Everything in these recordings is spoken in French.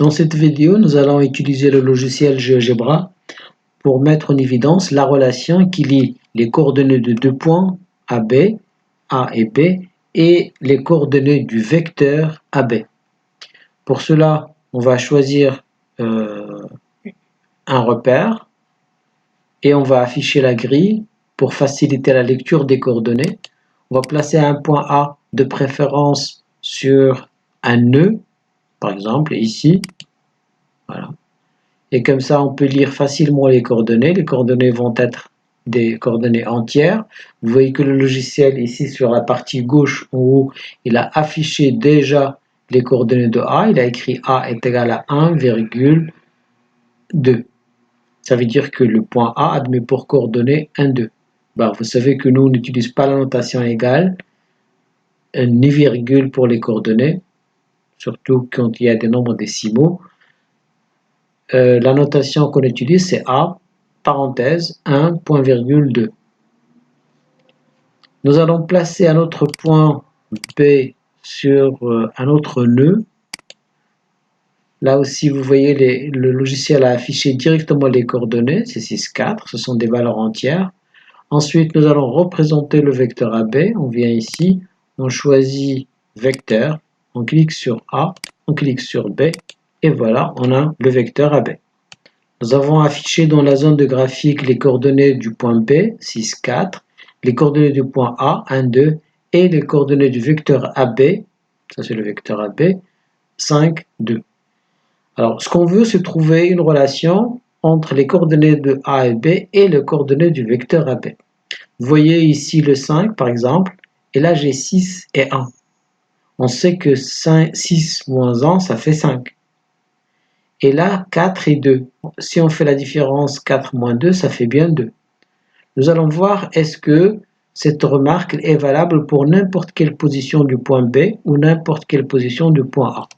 Dans cette vidéo, nous allons utiliser le logiciel GeoGebra pour mettre en évidence la relation qui lie les coordonnées de deux points AB, A et B, et les coordonnées du vecteur AB. Pour cela, on va choisir un repère et on va afficher la grille pour faciliter la lecture des coordonnées. On va placer un point A de préférence sur un nœud, par exemple ici. Voilà. Et comme ça, on peut lire facilement les coordonnées. Les coordonnées vont être des coordonnées entières. Vous voyez que le logiciel, ici, sur la partie gauche, en haut, il a affiché déjà les coordonnées de A. Il a écrit A est égal à 1,2. Ça veut dire que le point A admet pour coordonnées 1, 2. Ben, vous savez que nous, on n'utilise pas la notation égale, ni virgule pour les coordonnées, surtout quand il y a des nombres décimaux. La notation qu'on utilise, c'est A, parenthèse, 1, point virgule 2. Nous allons placer un autre point B sur un autre nœud. Là aussi, vous voyez, le logiciel a affiché directement les coordonnées, c'est 6, 4, ce sont des valeurs entières. Ensuite, nous allons représenter le vecteur AB. On vient ici, on choisit vecteur, on clique sur A, on clique sur B, et voilà, on a le vecteur AB. Nous avons affiché dans la zone de graphique les coordonnées du point B, 6, 4, les coordonnées du point A, 1, 2, et les coordonnées du vecteur AB, ça c'est le vecteur AB, 5, 2. Alors, ce qu'on veut, c'est trouver une relation entre les coordonnées de A et B et les coordonnées du vecteur AB. Vous voyez ici le 5, par exemple, et là j'ai 6 et 1. On sait que 6 moins 1, ça fait 5. Et là, 4 et 2. Si on fait la différence 4 moins 2, ça fait bien 2. Nous allons voir est-ce que cette remarque est valable pour n'importe quelle position du point B ou n'importe quelle position du point A.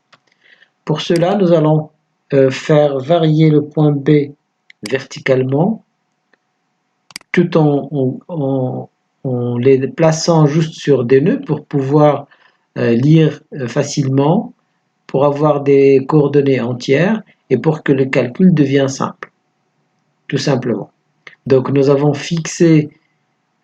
Pour cela, nous allons faire varier le point B verticalement tout en les plaçant juste sur des nœuds pour pouvoir lire facilement, pour avoir des coordonnées entières et pour que le calcul devienne simple, tout simplement. Donc nous avons fixé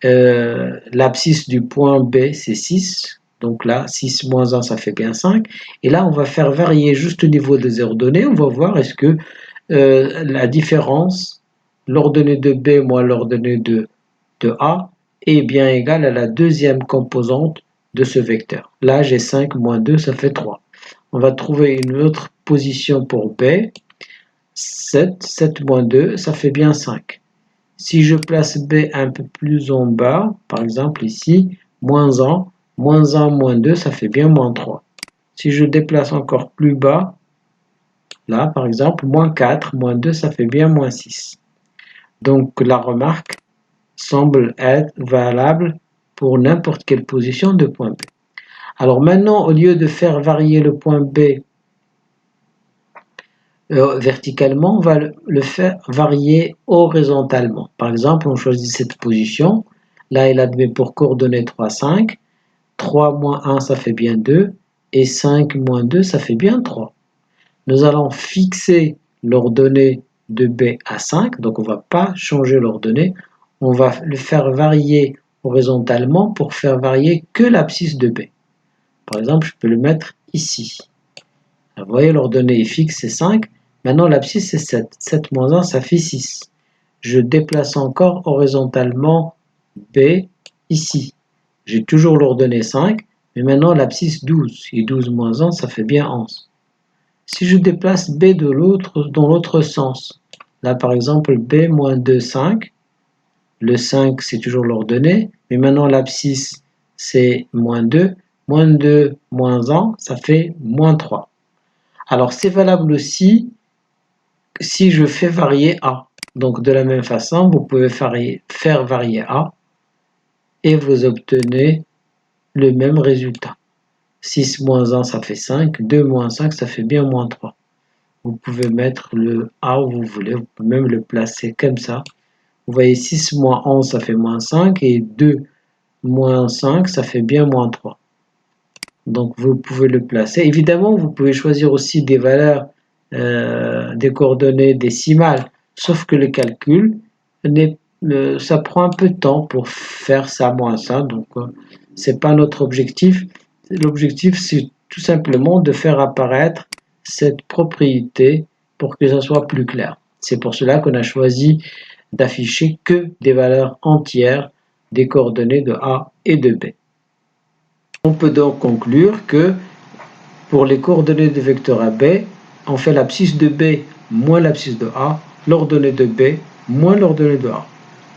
l'abscisse du point B, c'est 6. Donc là, 6 moins 1, ça fait bien 5. Et là, on va faire varier juste au niveau des ordonnées. On va voir est-ce que la différence, l'ordonnée de B moins l'ordonnée de A, est bien égale à la deuxième composante de ce vecteur. Là, j'ai 5 moins 2, ça fait 3. On va trouver une autre position pour B. 7, 7 moins 2, ça fait bien 5. Si je place B un peu plus en bas, par exemple ici, moins 1, moins 2, ça fait bien moins 3. Si je déplace encore plus bas, là par exemple, moins 4, moins 2, ça fait bien moins 6. Donc la remarque semble être valable pour n'importe quelle position de point B. Alors maintenant, au lieu de faire varier le point B verticalement, on va le faire varier horizontalement. Par exemple, on choisit cette position. Là, il admet pour coordonnées 3, 5. 3 moins 1, ça fait bien 2. Et 5 moins 2, ça fait bien 3. Nous allons fixer l'ordonnée de B à 5. Donc, on ne va pas changer l'ordonnée. On va le faire varier horizontalement pour faire varier que l'abscisse de B. Par exemple, je peux le mettre ici. Vous voyez, l'ordonnée est fixe, c'est 5. Maintenant, l'abscisse, c'est 7. 7 moins 1, ça fait 6. Je déplace encore horizontalement B ici. J'ai toujours l'ordonnée 5, mais maintenant l'abscisse 12. Et 12 moins 1, ça fait bien 11. Si je déplace B dans l'autre sens, là par exemple B moins 2, 5. Le 5, c'est toujours l'ordonnée, mais maintenant l'abscisse, c'est moins 2. Moins 2 moins 1, ça fait moins 3. Alors c'est valable aussi si je fais varier A. Donc de la même façon, vous pouvez faire varier A et vous obtenez le même résultat. 6 moins 1, ça fait 5. 2 moins 5, ça fait bien moins 3. Vous pouvez mettre le A où vous voulez. Vous pouvez même le placer comme ça. Vous voyez, 6 moins 11, ça fait moins 5. Et 2 moins 5, ça fait bien moins 3. Donc vous pouvez le placer. Évidemment, vous pouvez choisir aussi des valeurs des coordonnées décimales. Sauf que le calcul, ça prend un peu de temps pour faire ça moins ça, donc c'est pas notre objectif. L'objectif, c'est tout simplement de faire apparaître cette propriété pour que ça soit plus clair. C'est pour cela qu'on a choisi d'afficher que des valeurs entières des coordonnées de A et de B. On peut donc conclure que pour les coordonnées de vecteur AB, on fait l'abscisse de B moins l'abscisse de A, l'ordonnée de B moins l'ordonnée de A.